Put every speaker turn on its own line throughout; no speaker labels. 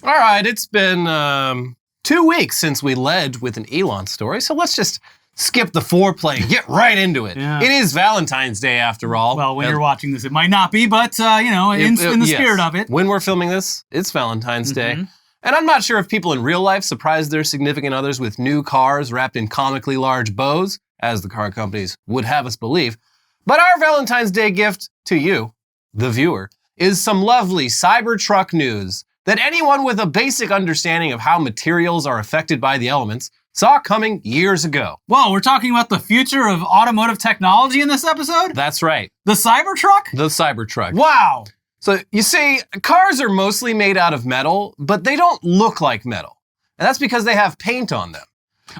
All right, it's been 2 weeks since we led with an Elon story, so let's just skip the foreplay and get right into it.
Yeah.
It is Valentine's Day after all.
Well, when you're watching this, it might not be, but, in the spirit of it.
When we're filming this, it's Valentine's Day. And I'm not sure if people in real life surprise their significant others with new cars wrapped in comically large bows, as the car companies would have us believe. But our Valentine's Day gift to you, the viewer, is some lovely Cybertruck news that anyone with a basic understanding of how materials are affected by the elements saw coming years ago.
Whoa, we're talking about the future of automotive technology in this episode?
That's right.
The Cybertruck?
The Cybertruck.
Wow.
So you see, cars are mostly made out of metal, but they don't look like metal. And that's because they have paint on them.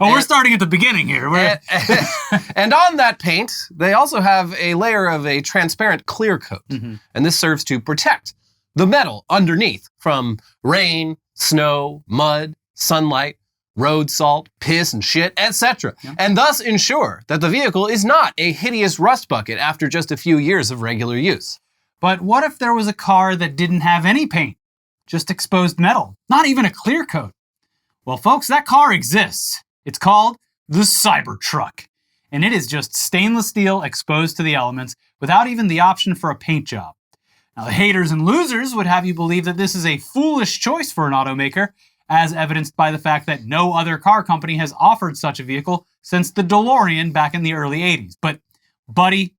Oh, we're starting at the beginning here.
And on that paint, they also have a layer of a transparent clear coat. And this serves to protect the metal underneath from rain, snow, mud, sunlight, road salt, piss and shit, etc. And thus ensure that the vehicle is not a hideous rust bucket after just a few years of regular use.
But what if there was a car that didn't have any paint? Just exposed metal, not even a clear coat. Well, folks, that car exists. It's called the Cybertruck. And it is just stainless steel exposed to the elements without even the option for a paint job. Now, the haters and losers would have you believe that this is a foolish choice for an automaker, as evidenced by the fact that no other car company has offered such a vehicle since the DeLorean back in the early 80s. But, buddy,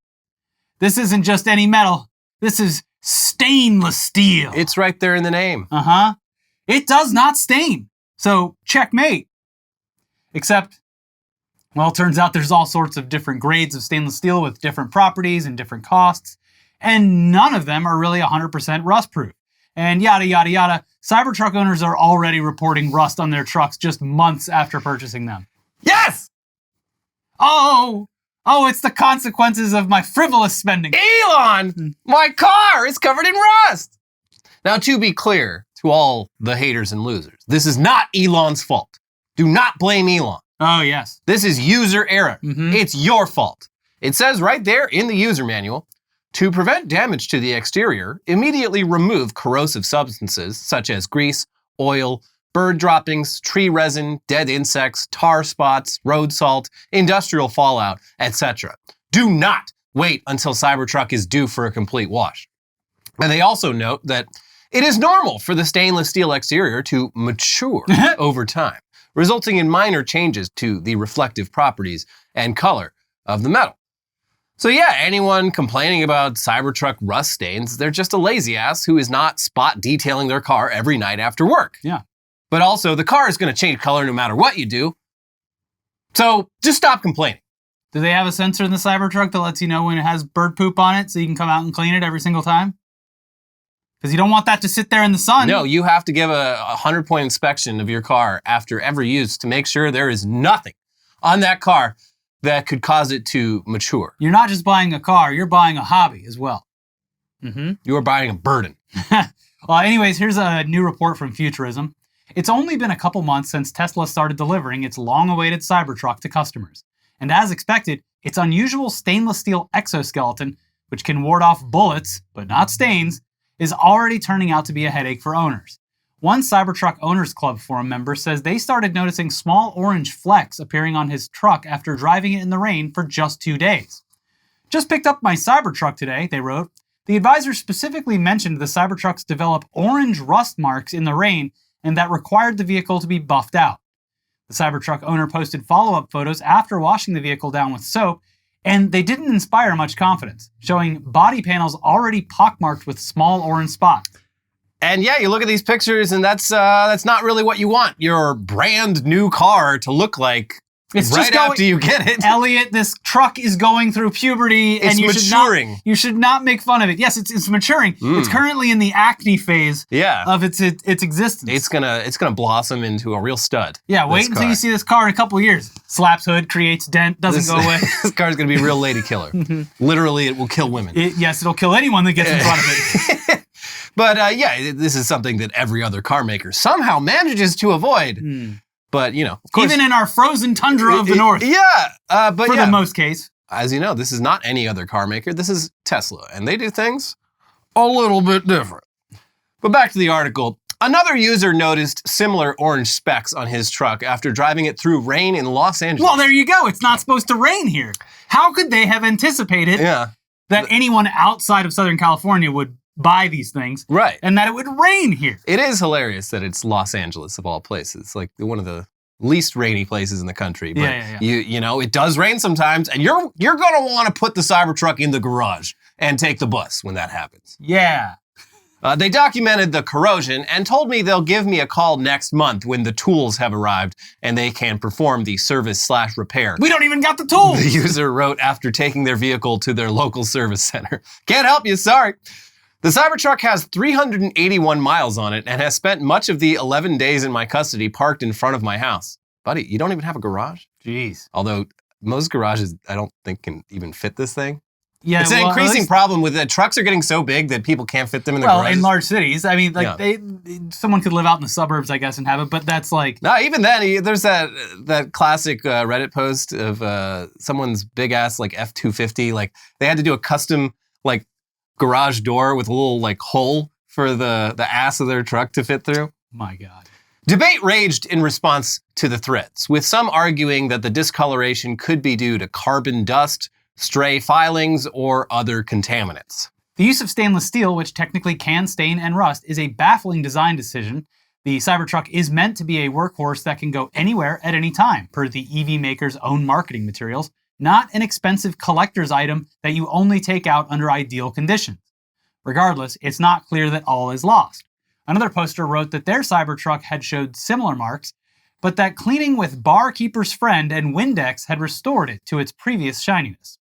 this isn't just any metal. This is stainless steel.
It's right there in the name.
It does not stain. So, checkmate. Except, well, it turns out there's all sorts of different grades of stainless steel with different properties and different costs. And none of them are really 100% rust-proof. And yada, yada, yada. Cybertruck owners are already reporting rust on their trucks just months after purchasing them.
Yes!
Oh, it's the consequences of my frivolous spending.
Elon, my car is covered in rust. Now, to be clear to all the haters and losers, this is not Elon's fault. Do not blame Elon.
Oh, yes.
This is user error. It's your fault. It says right there in the user manual, to prevent damage to the exterior, immediately remove corrosive substances such as grease, oil, bird droppings, tree resin, dead insects, tar spots, road salt, industrial fallout, etc. Do not wait until Cybertruck is due for a complete wash. And they also note that it is normal for the stainless steel exterior to mature over time, resulting in minor changes to the reflective properties and color of the metal. So yeah, anyone complaining about Cybertruck rust stains, they're just a lazy ass who is not spot detailing their car every night after work.
Yeah.
But also, the car is going to change color no matter what you do. So just stop complaining.
Do they have a sensor in the Cybertruck that lets you know when it has bird poop on it so you can come out and clean it every single time? Because you don't want that to sit there in the sun.
No, you have to give a 100-point inspection of your car after every use to make sure there is nothing on that car that could cause it to mature.
You're not just buying a car, you're buying a hobby as well.
You are buying a burden.
Well, anyways, here's a new report from Futurism. It's only been a couple months since Tesla started delivering its long-awaited Cybertruck to customers. And as expected, its unusual stainless steel exoskeleton, which can ward off bullets, but not stains, is already turning out to be a headache for owners. One Cybertruck Owners Club forum member says they started noticing small orange flecks appearing on his truck after driving it in the rain for just 2 days. Just picked up my Cybertruck today, they wrote. The advisor specifically mentioned the Cybertrucks develop orange rust marks in the rain and that required the vehicle to be buffed out. The Cybertruck owner posted follow-up photos after washing the vehicle down with soap, and they didn't inspire much confidence, showing body panels already pockmarked with small orange spots.
And yeah, you look at these pictures and that's not really what you want your brand new car to look like
It's
right
just going,
after you get it.
Elliot, this truck is going through puberty and you should not make fun of it. Yes, it's maturing. It's currently in the acne phase of its existence.
It's gonna blossom into a real stud.
Yeah, wait until you see this car in a couple of years. Slaps hood, creates dent, doesn't go away.
This car's gonna be a real lady killer. Literally, it will kill women.
Yes, it'll kill anyone that gets in front of it.
But yeah, this is something that every other car maker somehow manages to avoid. But, you know, of course,
even in our frozen tundra of the north.
Yeah. But
for the most case.
As you know, this is not any other car maker. This is Tesla. And they do things a little bit different. But back to the article. Another user noticed similar orange specks on his truck after driving it through rain in Los Angeles.
Well, there you go. It's not supposed to rain here. How could they have anticipated that anyone outside of Southern California would buy these things,
right?
And that it would rain here?
It is hilarious that it's Los Angeles of all places, like one of the least rainy places in the country. But you know, it does rain sometimes, and you're gonna want to put the Cybertruck in the garage and take the bus when that happens.
Yeah.
They documented the corrosion and told me they'll give me a call next month when the tools have arrived and they can perform the service/repair.
We don't even got the tools!
The user wrote after taking their vehicle to their local service center. Can't help you, sorry. The Cybertruck has 381 miles on it and has spent much of the 11 days in my custody parked in front of my house. Buddy, you don't even have a garage?
Jeez.
Although most garages, I don't think can even fit this thing.
Yeah,
it's an increasing problem with it. Trucks are getting so big that people can't fit them in the garage.
Well, in large cities. I mean, like someone could live out in the suburbs, I guess, and have it, but that's like...
No, even then, there's that classic Reddit post of someone's big ass like F-250. Like they had to do a custom like garage door with a little like hole for the ass of their truck to fit through.
My God.
Debate raged in response to the threats, with some arguing that the discoloration could be due to carbon dust, stray filings, or other contaminants.
The use of stainless steel, which technically can stain and rust, is a baffling design decision. The Cybertruck is meant to be a workhorse that can go anywhere at any time, per the EV maker's own marketing materials, not an expensive collector's item that you only take out under ideal conditions. Regardless, it's not clear that all is lost. Another poster wrote that their Cybertruck had showed similar marks, but that cleaning with Barkeeper's Friend and Windex had restored it to its previous shininess.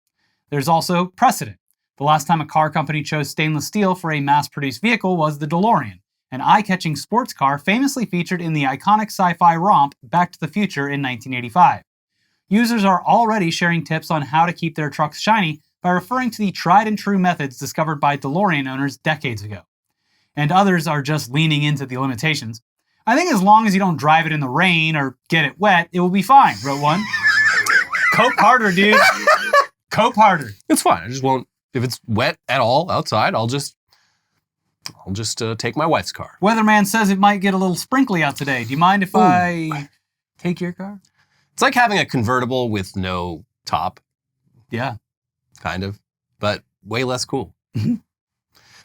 There's also precedent. The last time a car company chose stainless steel for a mass-produced vehicle was the DeLorean, an eye-catching sports car famously featured in the iconic sci-fi romp Back to the Future in 1985. Users are already sharing tips on how to keep their trucks shiny by referring to the tried-and-true methods discovered by DeLorean owners decades ago. And others are just leaning into the limitations. I think as long as you don't drive it in the rain or get it wet, it will be fine, wrote one. Cope harder, dude. Cope harder.
It's fine. I just won't. If it's wet at all outside, I'll just take my wife's car.
Weatherman says it might get a little sprinkly out today. Do you mind if I take your car?
It's like having a convertible with no top.
Yeah.
Kind of. But way less cool.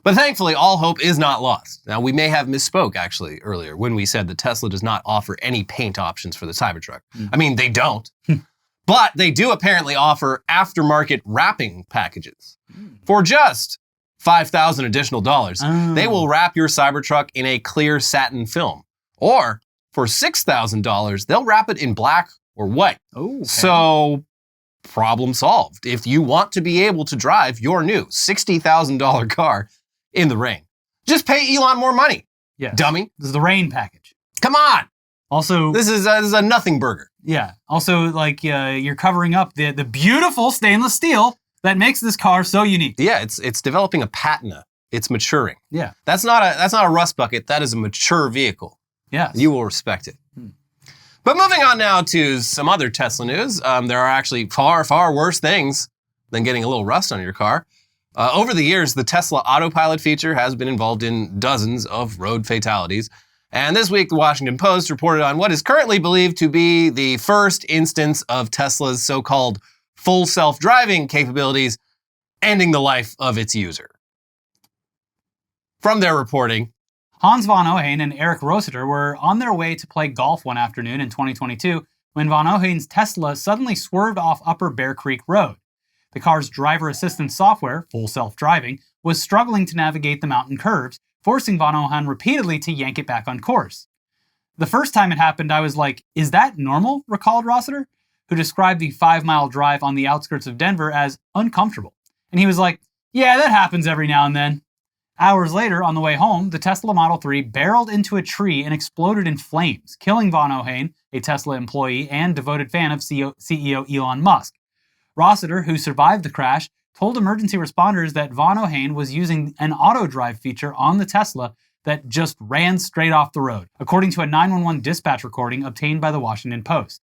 But thankfully, all hope is not lost. Now, we may have misspoke, actually, earlier when we said that Tesla does not offer any paint options for the Cybertruck. I mean, they don't. But they do apparently offer aftermarket wrapping packages. For just $5,000 additional dollars, they will wrap your Cybertruck in a clear satin film. Or for $6,000, they'll wrap it in black or white. Okay. So, problem solved. If you want to be able to drive your new $60,000 car in the rain, just pay Elon more money.
Yes.
Dummy.
This is the rain package.
Come on.
Also,
this is a nothing burger.
Yeah. Also, like you're covering up the beautiful stainless steel that makes this car so unique.
Yeah, it's developing a patina. It's maturing.
Yeah.
That's not a rust bucket. That is a mature vehicle.
Yes.
You will respect it. But moving on now to some other Tesla news. There are actually far, far worse things than getting a little rust on your car. Over the years, the Tesla autopilot feature has been involved in dozens of road fatalities. And this week, the Washington Post reported on what is currently believed to be the first instance of Tesla's so-called full self-driving capabilities ending the life of its user. From their reporting,
Hans von Ohain and Eric Rossiter were on their way to play golf one afternoon in 2022 when von Ohain's Tesla suddenly swerved off Upper Bear Creek Road. The car's driver assistance software, full self-driving, was struggling to navigate the mountain curves, forcing von Ohain repeatedly to yank it back on course. The first time it happened, I was like, is that normal? Recalled Rossiter, who described the 5-mile drive on the outskirts of Denver as uncomfortable. And he was like, yeah, that happens every now and then. Hours later, on the way home, the Tesla Model 3 barreled into a tree and exploded in flames, killing von Ohain, a Tesla employee and devoted fan of CEO Elon Musk. Rossiter, who survived the crash, told emergency responders that von Ohain was using an auto-drive feature on the Tesla that just ran straight off the road, according to a 911 dispatch recording obtained by the Washington Post.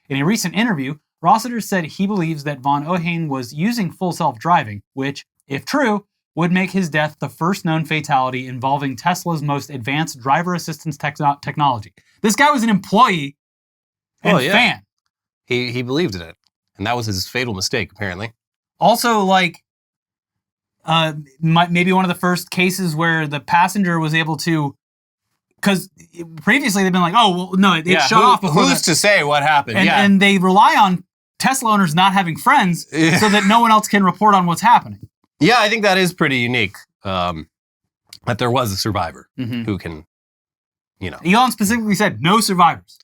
In a recent interview, Rossiter said he believes that von Ohain was using full self-driving, which, if true, would make his death the first known fatality involving Tesla's most advanced driver assistance technology. This guy was an employee and fan.
He believed in it. And that was his fatal mistake, apparently.
Also, like, maybe one of the first cases where the passenger was able to, because previously they've been like, oh, well, no, it shut off before.
Who's to say what happened?
And they rely on Tesla owners not having friends so that no one else can report on what's happening.
Yeah, I think that is pretty unique, that there was a survivor who can,
Elon specifically said no survivors.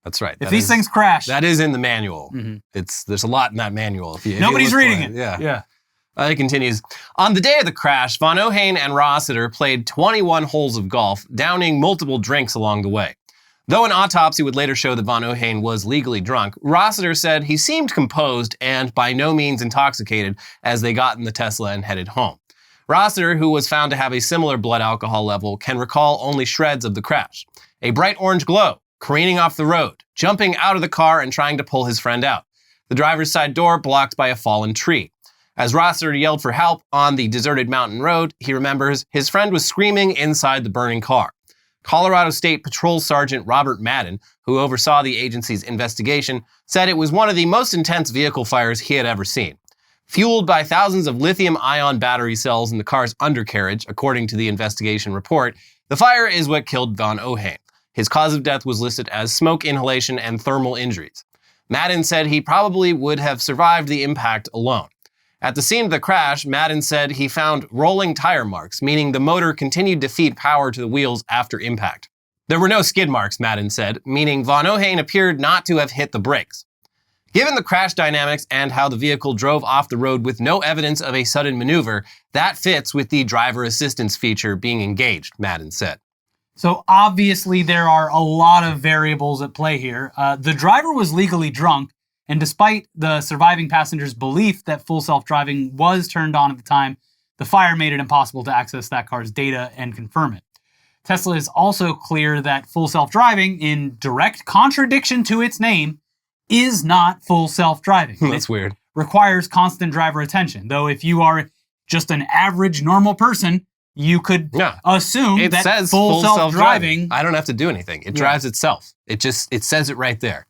That's right.
If these things crash.
That is in the manual. There's a lot in that manual. If
Nobody's reading it.
Yeah. It continues. On the day of the crash, Von Ohain and Rossiter played 21 holes of golf, downing multiple drinks along the way. Though an autopsy would later show that Von Ohain was legally drunk, Rossiter said he seemed composed and by no means intoxicated as they got in the Tesla and headed home. Rossiter, who was found to have a similar blood alcohol level, can recall only shreds of the crash. A bright orange glow, careening off the road, jumping out of the car and trying to pull his friend out. The driver's side door blocked by a fallen tree. As Rossiter yelled for help on the deserted mountain road, he remembers his friend was screaming inside the burning car. Colorado State Patrol Sergeant Robert Madden, who oversaw the agency's investigation, said it was one of the most intense vehicle fires he had ever seen. Fueled by thousands of lithium-ion battery cells in the car's undercarriage, according to the investigation report, the fire is what killed Von Ohain. His cause of death was listed as smoke inhalation and thermal injuries. Madden said he probably would have survived the impact alone. At the scene of the crash, Madden said he found rolling tire marks, meaning the motor continued to feed power to the wheels after impact. There were no skid marks, Madden said, meaning Von Ohain appeared not to have hit the brakes. Given the crash dynamics and how the vehicle drove off the road with no evidence of a sudden maneuver, that fits with the driver assistance feature being engaged, Madden said.
So obviously there are a lot of variables at play here. The driver was legally drunk, and despite the surviving passenger's belief that full self-driving was turned on at the time, the fire made it impossible to access that car's data and confirm it. Tesla is also clear that full self-driving, in direct contradiction to its name, is not full self-driving.
That's weird.
Requires constant driver attention, though if you are just an average normal person, you could assume
it
that
says
full self-driving...
I don't have to do anything. It drives itself. It says it right there.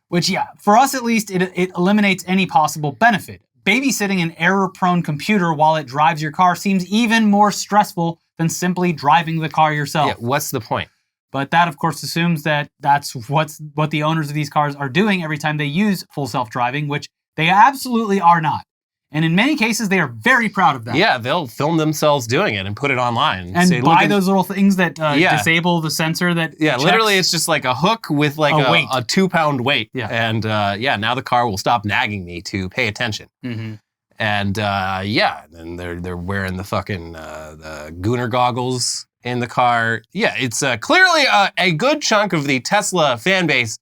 Which, for us at least, it eliminates any possible benefit. Babysitting an error-prone computer while it drives your car seems even more stressful than simply driving the car yourself.
Yeah, what's the point?
But that, of course, assumes that that's what the owners of these cars are doing every time they use full self-driving, which they absolutely are not. And in many cases, they are very proud of that.
Yeah, they'll film themselves doing it and put it online.
And say, buy those little things that disable the sensor that checks.
Literally it's just like a hook with like a 2-pound weight. Yeah. And now the car will stop nagging me to pay attention. Mm-hmm. And and they're wearing the fucking the Gooner goggles in the car. Yeah, it's clearly a good chunk of the Tesla fan base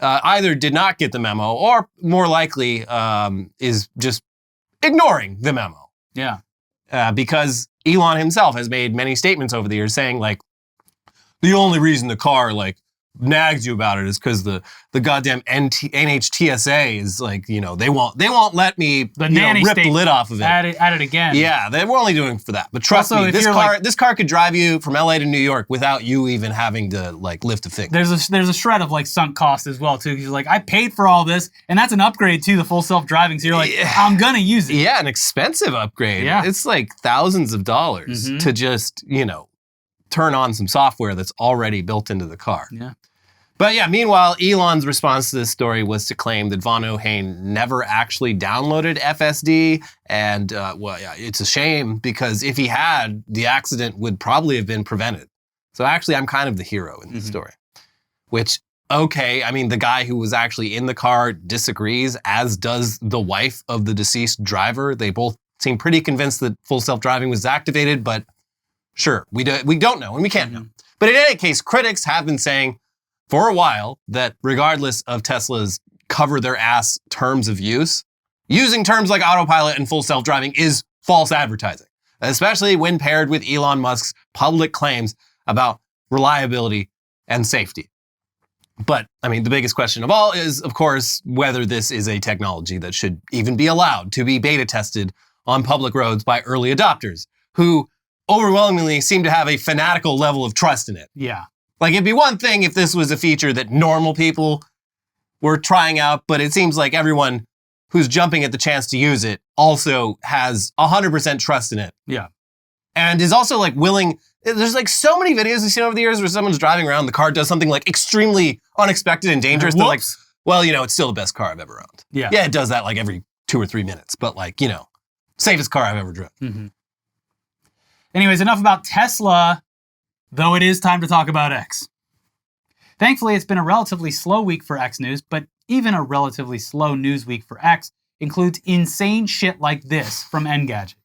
either did not get the memo or more likely is just ignoring the memo.
Yeah.
Because Elon himself has made many statements over the years saying like, the only reason the car like nags you about it is because the goddamn NHTSA is like, they won't let me rip the lid off of it.
Add it again.
Yeah, they were only doing it for that. But trust me, this car could drive you from LA to New York without you even having to like lift a finger.
There's a shred of like sunk cost as well too. Because you're like, I paid for all this, and that's an upgrade to the full self-driving. So you're like, I'm gonna use it.
Yeah, an expensive upgrade. Yeah, it's like thousands of dollars to just turn on some software that's already built into the car.
Yeah.
But yeah, meanwhile, Elon's response to this story was to claim that Von Ohain never actually downloaded FSD. And it's a shame because if he had, the accident would probably have been prevented. So actually, I'm kind of the hero in this story. Which, okay, I mean, the guy who was actually in the car disagrees, as does the wife of the deceased driver. They both seem pretty convinced that full self-driving was activated, but sure, we don't know and we can't know. But in any case, critics have been saying for a while that regardless of Tesla's cover their ass terms of use, using terms like autopilot and full self-driving is false advertising, especially when paired with Elon Musk's public claims about reliability and safety. But I mean, the biggest question of all is, of course, whether this is a technology that should even be allowed to be beta tested on public roads by early adopters who overwhelmingly seem to have a fanatical level of trust in it.
Yeah.
Like, it'd be one thing if this was a feature that normal people were trying out, but it seems like everyone who's jumping at the chance to use it also has 100% trust in it.
Yeah.
And is also like willing. There's like so many videos we've seen over the years where someone's driving around, the car does something like extremely unexpected and dangerous. They're like, well, it's still the best car I've ever owned.
Yeah.
Yeah, it does that like every 2 or 3 minutes, but like, safest car I've ever driven.
Mm-hmm. Anyways, enough about Tesla, though it is time to talk about X. Thankfully, it's been a relatively slow week for X news, but even a relatively slow news week for X includes insane shit like this from Engadget.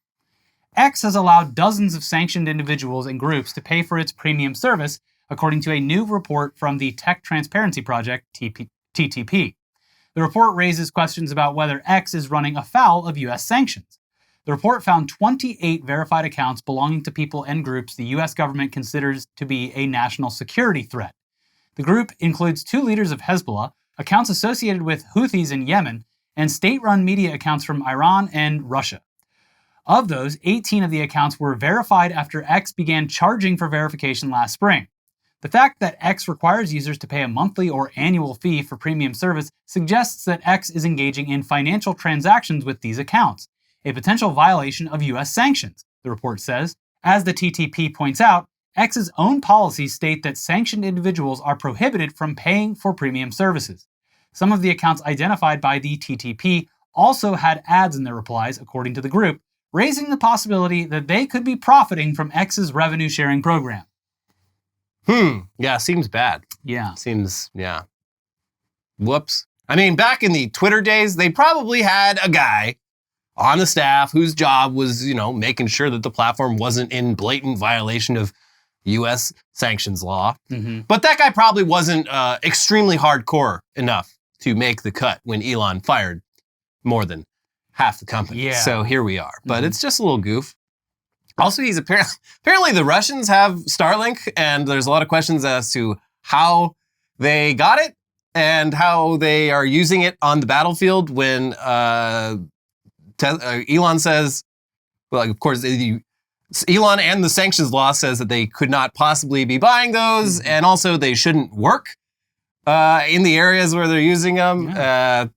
X has allowed dozens of sanctioned individuals and groups to pay for its premium service, according to a new report from the Tech Transparency Project, TTP. The report raises questions about whether X is running afoul of US sanctions. The report found 28 verified accounts belonging to people and groups the US government considers to be a national security threat. The group includes 2 leaders of Hezbollah, accounts associated with Houthis in Yemen, and state-run media accounts from Iran and Russia. Of those, 18 of the accounts were verified after X began charging for verification last spring. The fact that X requires users to pay a monthly or annual fee for premium service suggests that X is engaging in financial transactions with these accounts, a potential violation of US sanctions, the report says. As the TTP points out, X's own policies state that sanctioned individuals are prohibited from paying for premium services. Some of the accounts identified by the TTP also had ads in their replies, according to the group, raising the possibility that they could be profiting from X's revenue-sharing program.
Yeah, seems bad.
Yeah.
Yeah. Whoops. I mean, back in the Twitter days, they probably had a guy on the staff whose job was, making sure that the platform wasn't in blatant violation of US sanctions law.
Mm-hmm.
But that guy probably wasn't extremely hardcore enough to make the cut when Elon fired more than half the company.
Yeah.
So here we are. But it's just a little goof. Also, he's apparently the Russians have Starlink, and there's a lot of questions as to how they got it and how they are using it on the battlefield when Elon says, well, of course, Elon and the sanctions law says that they could not possibly be buying those, and also they shouldn't work in the areas where they're using them.
Yeah.
A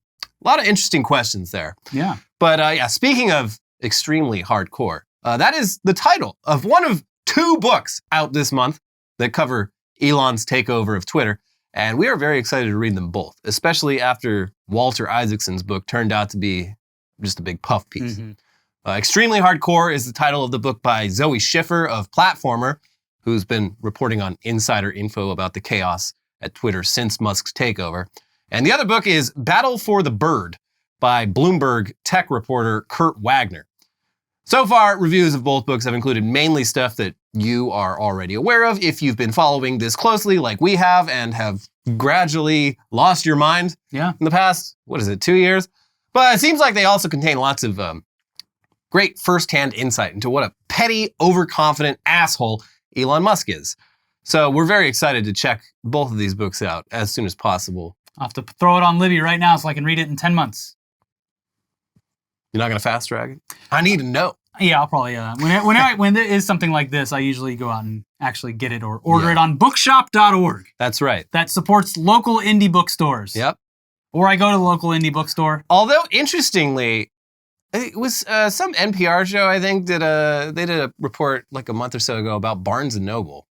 lot of interesting questions there.
Yeah.
But speaking of extremely hardcore, that is the title of one of 2 books out this month that cover Elon's takeover of Twitter. And we are very excited to read them both, especially after Walter Isaacson's book turned out to be just a big puff piece.
Mm-hmm.
Extremely Hardcore is the title of the book by Zoe Schiffer of Platformer, who's been reporting on insider info about the chaos at Twitter since Musk's takeover. And the other book is Battle for the Bird by Bloomberg tech reporter Kurt Wagner. So far, reviews of both books have included mainly stuff that you are already aware of if you've been following this closely like we have and have gradually lost your mind in the past, 2 years? But it seems like they also contain lots of great firsthand insight into what a petty, overconfident asshole Elon Musk is. So we're very excited to check both of these books out as soon as possible.
I'll have to throw it on Libby right now so I can read it in 10 months.
You're not going to fast drag it? I need to know.
Yeah, I'll probably, when there is something like this, I usually go out and actually get it or order it on bookshop.org.
That's right.
That supports local indie bookstores.
Yep.
Or I go to the local indie bookstore.
Although, interestingly, it was some NPR show, I think, they did a report like a month or so ago about Barnes & Noble.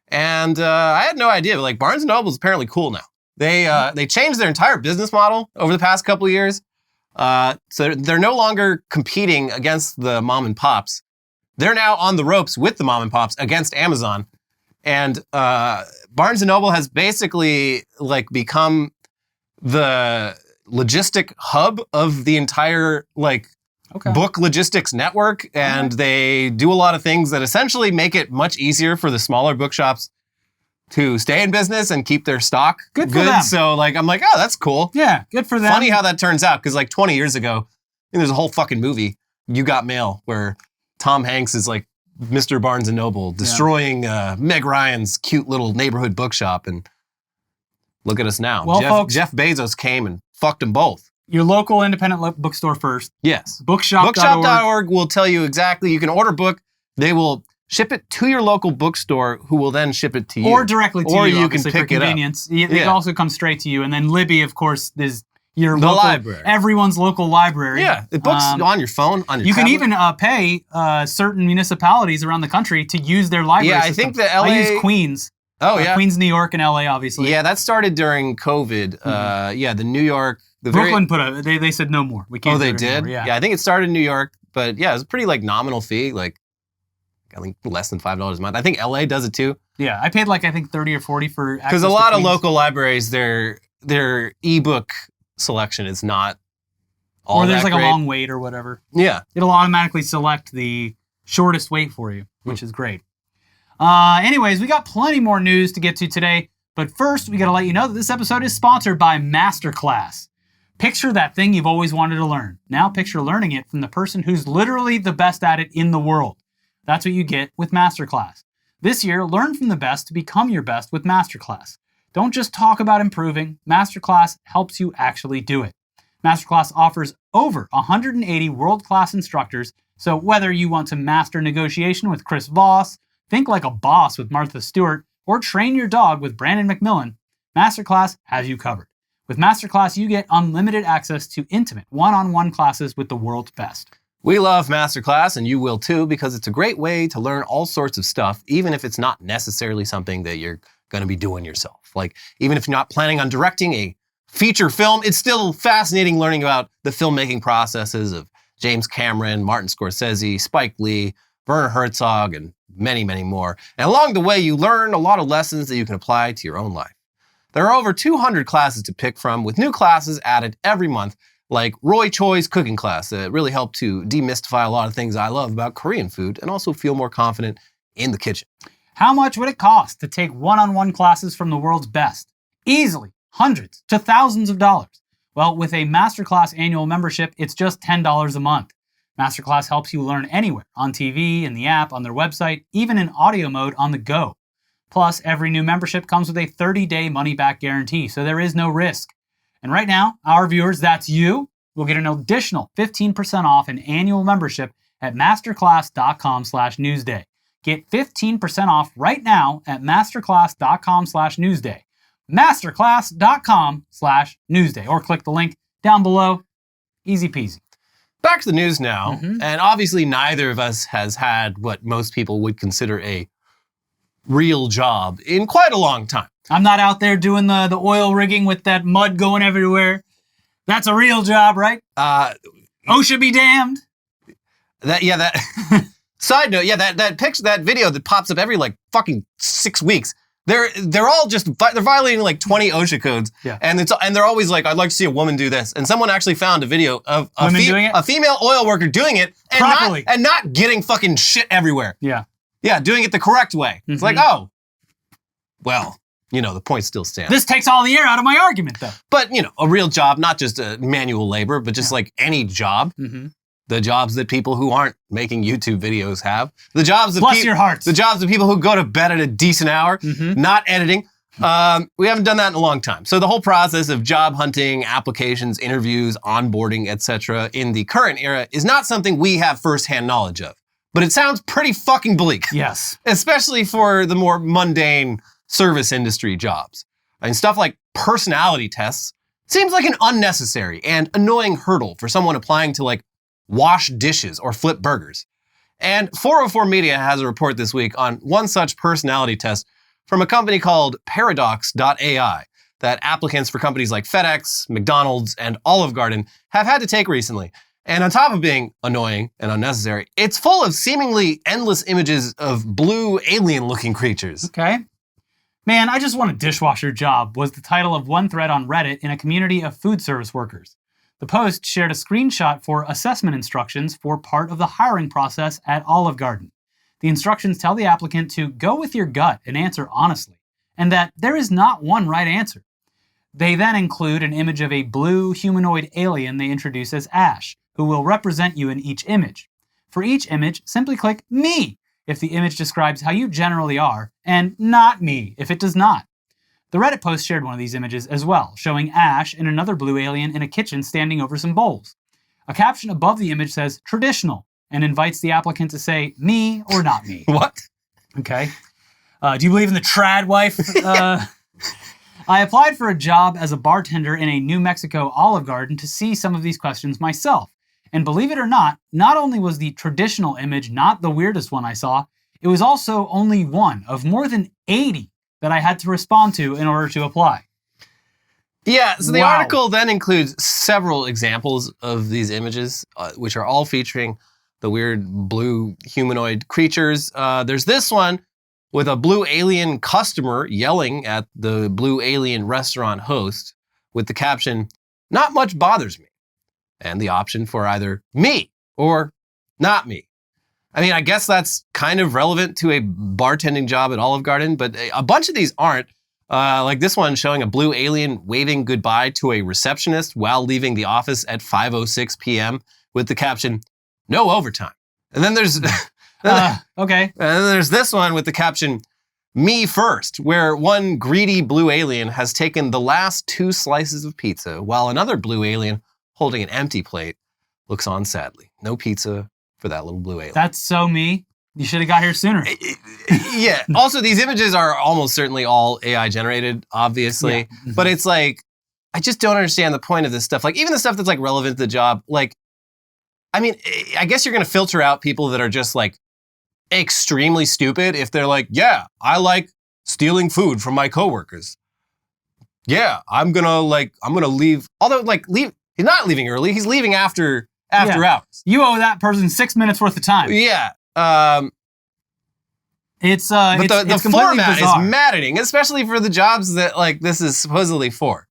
And I had no idea, but like Barnes & Noble is apparently cool now. They changed their entire business model over the past couple of years. So they're no longer competing against the mom and pops. They're now on the ropes with the mom and pops against Amazon. And Barnes & Noble has basically like become the logistic hub of the entire book logistics network. And they do a lot of things that essentially make it much easier for the smaller bookshops to stay in business and keep their stock
good. For them.
So I'm like, oh, that's cool.
Yeah, good for them.
Funny how that turns out, because 20 years ago, there's a whole fucking movie, You Got Mail, where Tom Hanks is like Mr. Barnes & Noble destroying Meg Ryan's cute little neighborhood bookshop. And look at us now.
Well, folks,
Jeff Bezos came and fucked them both.
Your local independent bookstore first.
Yes.
Bookshop.org.
Bookshop.org will tell you exactly. You can order a book. They will ship it to your local bookstore, who will then ship it to you.
Or directly to you,
or you can
obviously,
pick
for convenience. It can also come straight to you. And then Libby, of course, is your
the
local,
library.
Everyone's local library.
Yeah, the books on your phone, on your
You
tablet.
can even pay certain municipalities around the country to use their library
Yeah,
system.
I think the LA...
I use Queens.
Oh, yeah.
Queens, New York, and LA, obviously.
Yeah, that started during COVID. Yeah, the New York...
Brooklyn they said no more. We can't.
Oh, they did?
Anymore.
Yeah, I think it started in New York, but yeah, it was a pretty nominal fee, I think less than $5 a month. I think LA does it too.
Yeah, I paid I think 30 or 40 for access.
Because a lot of local libraries, their ebook selection is not all that
great. Or there's
great.
a long wait or whatever.
Yeah.
It'll automatically select the shortest wait for you, which is great. Anyways, we got plenty more news to get to today, but first we got to let you know that this episode is sponsored by Masterclass. Picture that thing you've always wanted to learn. Now picture learning it from the person who's literally the best at it in the world. That's what you get with Masterclass. This year, learn from the best to become your best with Masterclass. Don't just talk about improving. Masterclass helps you actually do it. Masterclass offers over 180 world-class instructors, so whether you want to master negotiation with Chris Voss, think like a boss with Martha Stewart, or train your dog with Brandon McMillan, Masterclass has you covered. With Masterclass, you get unlimited access to intimate one-on-one classes with the world's best.
We love Masterclass, and you will too, because it's a great way to learn all sorts of stuff, even if it's not necessarily something that you're going to be doing yourself. Even if you're not planning on directing a feature film, it's still fascinating learning about the filmmaking processes of James Cameron, Martin Scorsese, Spike Lee, Werner Herzog, and many, many more. And along the way, you learn a lot of lessons that you can apply to your own life. There are over 200 classes to pick from, with new classes added every month, like Roy Choi's cooking class that really helped to demystify a lot of things I love about Korean food and also feel more confident in the kitchen.
How much would it cost to take one-on-one classes from the world's best? Easily, hundreds to thousands of dollars. Well, with a Masterclass annual membership, it's just $10 a month. Masterclass helps you learn anywhere, on TV, in the app, on their website, even in audio mode on the go. Plus, every new membership comes with a 30-day money-back guarantee, so there is no risk. And right now, our viewers, that's you, will get an additional 15% off an annual membership at masterclass.com/newsday. Get 15% off right now at masterclass.com/newsday. Masterclass.com/newsday. Or click the link down below. Easy peasy.
Back to the news now. And obviously neither of us has had what most people would consider a real job in quite a long time.
I'm not out there doing the oil rigging with that mud going everywhere. That's a real job, right? OSHA be damned.
Side note, that picture, that video that pops up every fucking 6 weeks. They're all just they're violating 20 OSHA codes.
Yeah.
And they're always like, I'd like to see a woman do this. And someone actually found a video of a female oil worker doing it and
properly,
not getting fucking shit everywhere.
Yeah.
Yeah, doing it the correct way. It's like, oh, well, the point still stands.
This takes all the air out of my argument, though.
But, a real job, not just a manual labor, but just any job. The jobs that people who aren't making YouTube videos have. The jobs that
Bless your hearts.
The jobs of people who go to bed at a decent hour, not editing. We haven't done that in a long time. So the whole process of job hunting, applications, interviews, onboarding, etc. in the current era is not something we have firsthand knowledge of. But it sounds pretty fucking bleak.
Yes.
Especially for the more mundane service industry jobs. Stuff like personality tests seems like an unnecessary and annoying hurdle for someone applying to wash dishes or flip burgers. And 404 Media has a report this week on one such personality test from a company called paradox.ai that applicants for companies like FedEx, McDonald's, and Olive Garden have had to take recently. And on top of being annoying and unnecessary, it's full of seemingly endless images of blue alien-looking creatures.
Okay. Man, I just want a dishwasher job was the title of one thread on Reddit in a community of food service workers. The post shared a screenshot for assessment instructions for part of the hiring process at Olive Garden. The instructions tell the applicant to go with your gut and answer honestly, and that there is not one right answer. They then include an image of a blue humanoid alien they introduce as Ash, who will represent you in each image. For each image, simply click Me if the image describes how you generally are, and Not Me if it does not. The Reddit post shared one of these images as well, showing Ash and another blue alien in a kitchen standing over some bowls. A caption above the image says, traditional, and invites the applicant to say, me or not me.
What?
Okay. Do you believe in the trad wife? I applied for a job as a bartender in a New Mexico Olive Garden to see some of these questions myself. And believe it or not only was the traditional image not the weirdest one I saw, it was also only one of more than 80 that I had to respond to in order to apply.
Yeah, so the
Wow.
article then includes several examples of these images, which are all featuring the weird blue humanoid creatures. There's this one with a blue alien customer yelling at the blue alien restaurant host with the caption, "Not much bothers me," and the option for either me or not me. I mean, I guess that's kind of relevant to a bartending job at Olive Garden, but a bunch of these aren't. Like this one showing a blue alien waving goodbye to a receptionist while leaving the office at 5:06 p.m. with the caption, "No overtime." And then there's
Okay.
and then there's this one with the caption, "Me first," where one greedy blue alien has taken the last 2 slices of pizza while another blue alien holding an empty plate looks on sadly. No pizza for that little blue alien.
That's so me. You should have got here sooner.
Yeah. Also, these images are almost certainly all AI generated, obviously.
Yeah. Mhm.
But it's like, I just don't understand the point of this stuff. Like, even the stuff that's like relevant to the job, like, I mean, I guess you're going to filter out people that are just like extremely stupid if they're like, yeah, I like stealing food from my coworkers. Yeah, I'm going to leave. Although, like, he's not leaving early. He's leaving after hours.
You owe that person 6 minutes worth of time.
Yeah.
But
It's the format
bizarre.
is maddening, especially for the jobs that like this is supposedly for.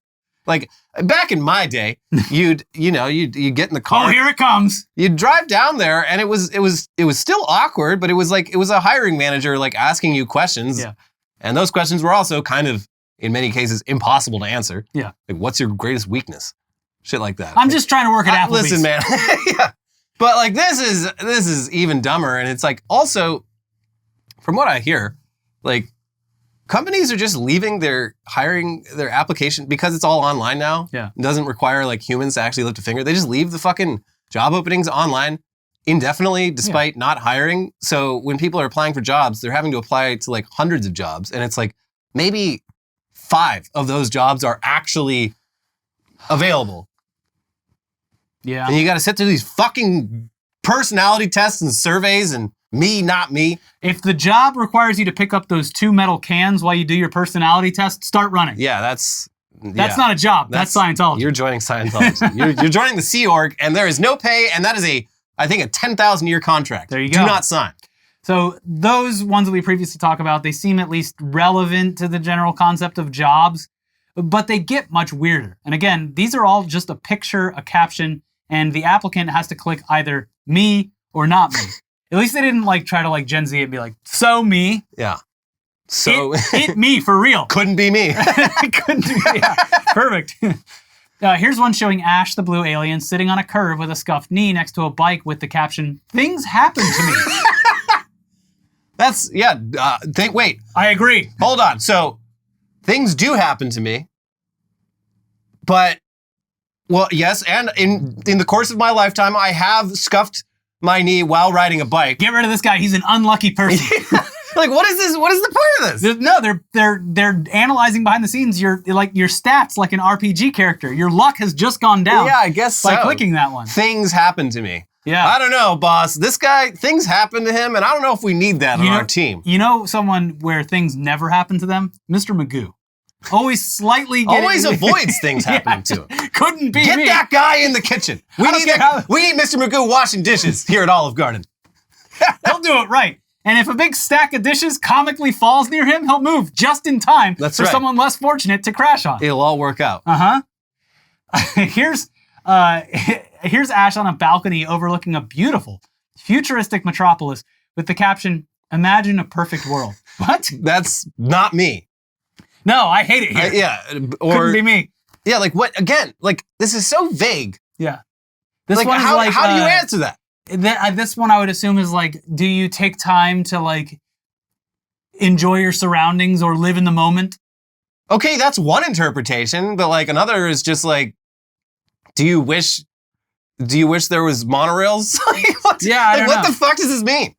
Like back in my day, you'd get in the car.
Oh, here it comes.
You'd drive down there, and it was still awkward, but it was a hiring manager like asking you questions.
Yeah.
And those questions were also kind of, in many cases, impossible to answer.
Yeah.
Like, what's your greatest weakness? Shit like that.
I'm just trying to work at Applebee's.
Listen, man. Yeah. But like this is even dumber, and it's like also, from what I hear, like companies are just leaving their application because it's all online now.
Yeah.
It doesn't require like humans to actually lift a finger. They just leave the fucking job openings online indefinitely despite not hiring. So when people are applying for jobs, they're having to apply to like hundreds of jobs, and it's like maybe 5 of those jobs are actually available.
Yeah.
And you got to sit through these fucking personality tests and surveys and me, not me.
If the job requires you to pick up those 2 metal cans while you do your personality test, start running.
Yeah, that's
not a job. That's Scientology.
You're joining Scientology. you're joining the Sea Org, and there is no pay, and that is I think a 10,000-year contract.
There you go.
Do not sign.
So those ones that we previously talked about, they seem at least relevant to the general concept of jobs, but they get much weirder. And again, these are all just a picture, a caption, and the applicant has to click either me or not me. At least they didn't like try to like Gen Z and be like, so me.
Yeah. So
it me for real.
Couldn't be me.
Couldn't be, yeah. Perfect. Here's one showing Ash the blue alien sitting on a curb with a scuffed knee next to a bike with the caption, "Things happen to me."
That's, yeah. Wait.
I agree.
Hold on. So things do happen to me, but, well, yes, and in the course of my lifetime, I have scuffed my knee while riding a bike.
Get rid of this guy. He's an unlucky person.
Like, what is this? What is the point of this?
No, they're analyzing behind the scenes your stats like an RPG character. Your luck has just gone down.
Yeah, I guess so.
By clicking that one.
Things happen to me.
Yeah.
I don't know, boss. This guy, things happen to him, and I don't know if we need that on our team.
You know someone where things never happen to them? Mr. Magoo. Always slightly
Always avoids things happening to him.
Couldn't be
Get
me.
that guy in the kitchen. We need Mr. Magoo washing dishes here at Olive Garden.
He'll do it right. And if a big stack of dishes comically falls near him, he'll move just in time for someone less fortunate to crash on.
It'll all work out.
Here's Ash on a balcony overlooking a beautiful, futuristic metropolis with the caption, "Imagine a perfect world." What?
That's not me.
No, I hate it here.
Yeah.
Couldn't be me.
Yeah, like what? Again, like this is so vague.
Yeah. This
like,
one is
how do you answer that?
This one I would assume is like, do you take time to like enjoy your surroundings or live in the moment?
Okay, that's one interpretation, but like another is just like, do you wish there was monorails? Like, what,
Yeah, I
like,
don't
what
know.
the fuck does this mean?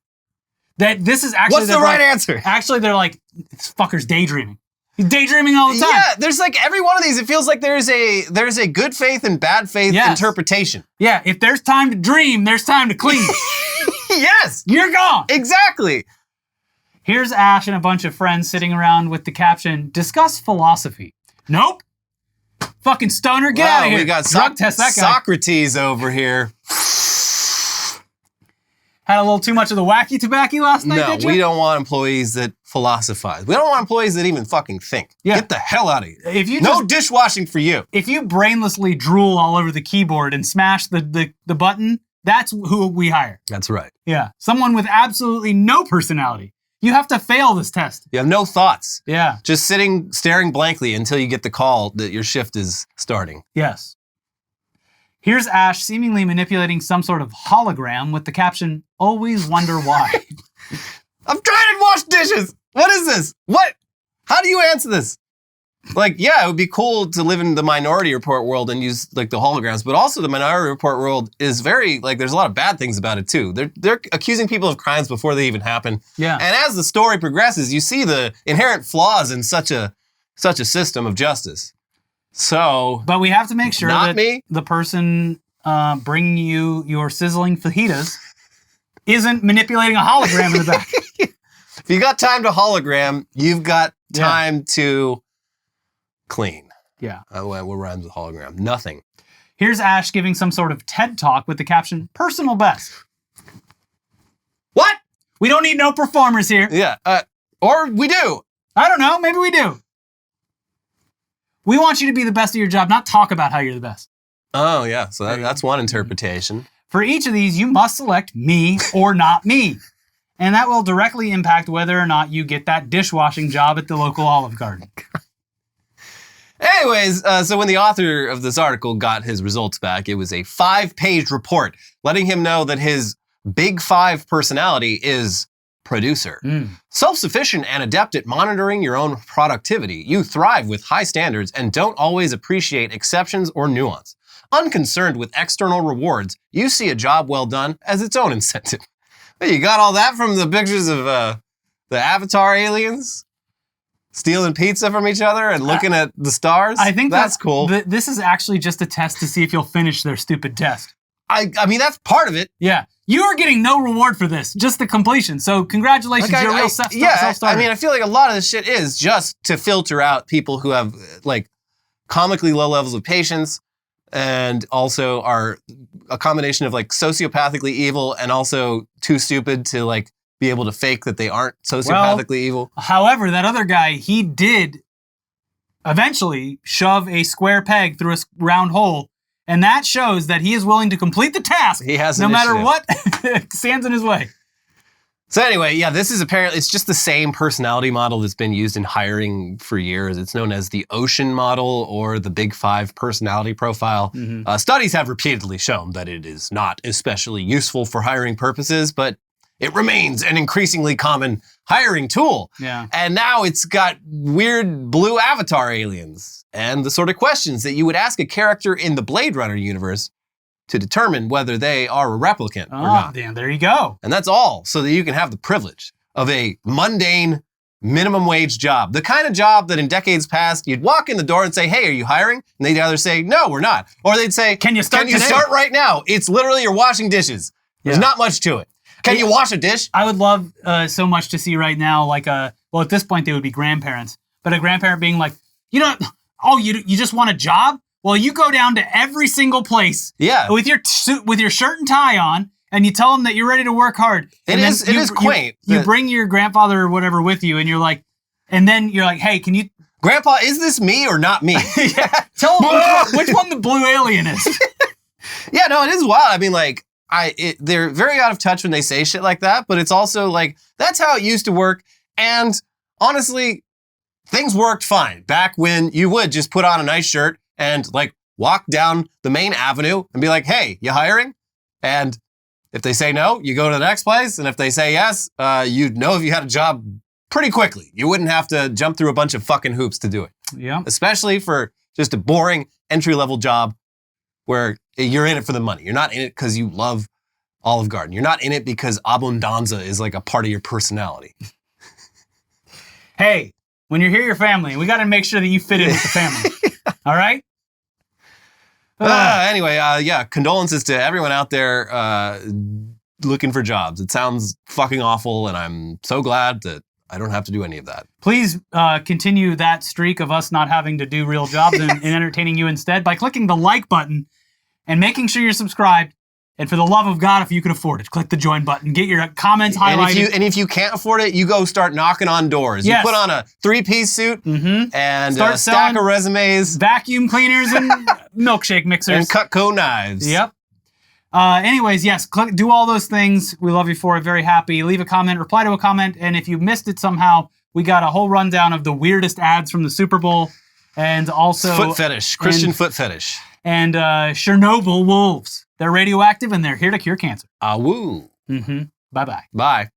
That this is actually
What's the right answer?
Actually, they're like, this fucker's daydreaming. He's daydreaming all the time.
Yeah, there's like every one of these, it feels like there's a good faith and bad faith interpretation.
Yeah, if there's time to dream, there's time to clean.
Yes!
You're gone!
Exactly!
Here's Ash and a bunch of friends sitting around with the caption, discuss philosophy. Nope. Fucking stoner, get out of here.
We got
drug test that guy.
Socrates over here.
Had a little too much of the wacky tobacco last night, did you?
We don't want employees that philosophize. We don't want employees that even fucking think.
Yeah.
Get the hell out of here.
If you
no dishwashing for you.
If you brainlessly drool all over the keyboard and smash the button, that's who we hire.
That's right.
Yeah. Someone with absolutely no personality. You have to fail this test.
You have no thoughts.
Yeah.
Just staring blankly until you get the call that your shift is starting.
Yes. Here's Ash seemingly manipulating some sort of hologram with the caption, always wonder why.
I'm trying to wash dishes. What is this? What? How do you answer this? Like, yeah, it would be cool to live in the Minority Report world and use like the holograms, but also the Minority Report world is very, like, there's a lot of bad things about it too. They're accusing people of crimes before they even happen.
Yeah.
And as the story progresses, you see the inherent flaws in such a system of justice. So,
but we have to make sure that
me.
the person bringing you your sizzling fajitas isn't manipulating a hologram in the back.
If you got time to hologram, you've got time to clean.
Yeah.
What rhymes with hologram? Nothing.
Here's Ash giving some sort of TED talk with the caption, personal best.
What?
We don't need no performers here.
Yeah. Or we do.
I don't know. Maybe we do. We want you to be the best of your job, not talk about how you're the best.
Oh, yeah. So that's one interpretation.
For each of these, you must select me or not me. And that will directly impact whether or not you get that dishwashing job at the local Olive Garden.
Anyways, so when the author of this article got his results back, it was a 5-page report letting him know that his big 5 personality is producer. Self-sufficient and adept at monitoring your own productivity, you thrive with high standards and don't always appreciate exceptions or nuance. Unconcerned with external rewards, you see a job well done as its own incentive. Hey, you got all that from the pictures of the Avatar aliens? Stealing pizza from each other and looking at the stars?
I think
that's cool.
This is actually just a test to see if you'll finish their stupid test.
I mean, that's part of it.
Yeah. You are getting no reward for this, just the completion. So congratulations, you're a real self-starter.
I mean, I feel like a lot of this shit is just to filter out people who have like comically low levels of patience and also are a combination of like sociopathically evil and also too stupid to like be able to fake that they aren't sociopathically evil.
However, that other guy, he did eventually shove a square peg through a round hole. And that shows that he is willing to complete the task.
He has
no matter
initiative.
what stands in his way.
So anyway, yeah, this is apparently, it's just the same personality model that's been used in hiring for years. It's known as the Ocean model or the Big 5 personality profile. Studies have repeatedly shown that it is not especially useful for hiring purposes, but it remains an increasingly common hiring tool.
Yeah.
And now it's got weird blue avatar aliens and the sort of questions that you would ask a character in the Blade Runner universe to determine whether they are a replicant or not.
Damn, there you go.
And that's all so that you can have the privilege of a mundane minimum wage job. The kind of job that in decades past, you'd walk in the door and say, hey, are you hiring? And they'd either say, no, we're not. Or they'd say,
can you start
right now? It's literally you're washing dishes. There's not much to it. Can you wash a dish?
I would love so much to see right now, like at this point they would be grandparents, but a grandparent being like, you just want a job? Well, you go down to every single place with your shirt and tie on, and you tell them that you're ready to work hard.
It is quaint.
You bring your grandfather or whatever with you, and you're like, hey, can you...
Grandpa, is this me or not me?
Tell them which one the blue alien is.
Yeah, no, it is wild. I mean, like, they're very out of touch when they say shit like that, but it's also like, that's how it used to work. And honestly, things worked fine back when you would just put on a nice shirt and like walk down the main avenue and be like, hey, you hiring? And if they say no, you go to the next place. And if they say yes, you'd know if you had a job pretty quickly. You wouldn't have to jump through a bunch of fucking hoops to do it.
Yeah.
Especially for just a boring entry-level job where you're in it for the money. You're not in it because you love Olive Garden. You're not in it because abundanza is like a part of your personality.
Hey, when you're here, your family, we got to make sure that you fit in with the family. All right?
Anyway, condolences to everyone out there looking for jobs. It sounds fucking awful, and I'm so glad that I don't have to do any of that.
Please continue that streak of us not having to do real jobs and entertaining you instead by clicking the like button and making sure you're subscribed. And for the love of God, if you can afford it, click the join button. Get your comments highlighted.
And if you can't afford it, you go start knocking on doors.
Yes.
You put on a 3-piece suit and
Start
a stack of resumes.
Vacuum cleaners and milkshake mixers.
And Cutco knives.
Yep. Anyways, yes, do all those things. We love you for it. Very happy. Leave a comment, reply to a comment. And if you missed it somehow, we got a whole rundown of the weirdest ads from the Super Bowl. And also...
Foot fetish. Christian foot fetish.
And Chernobyl wolves. They're radioactive and they're here to cure cancer.
Woo.
Bye-bye.
Bye.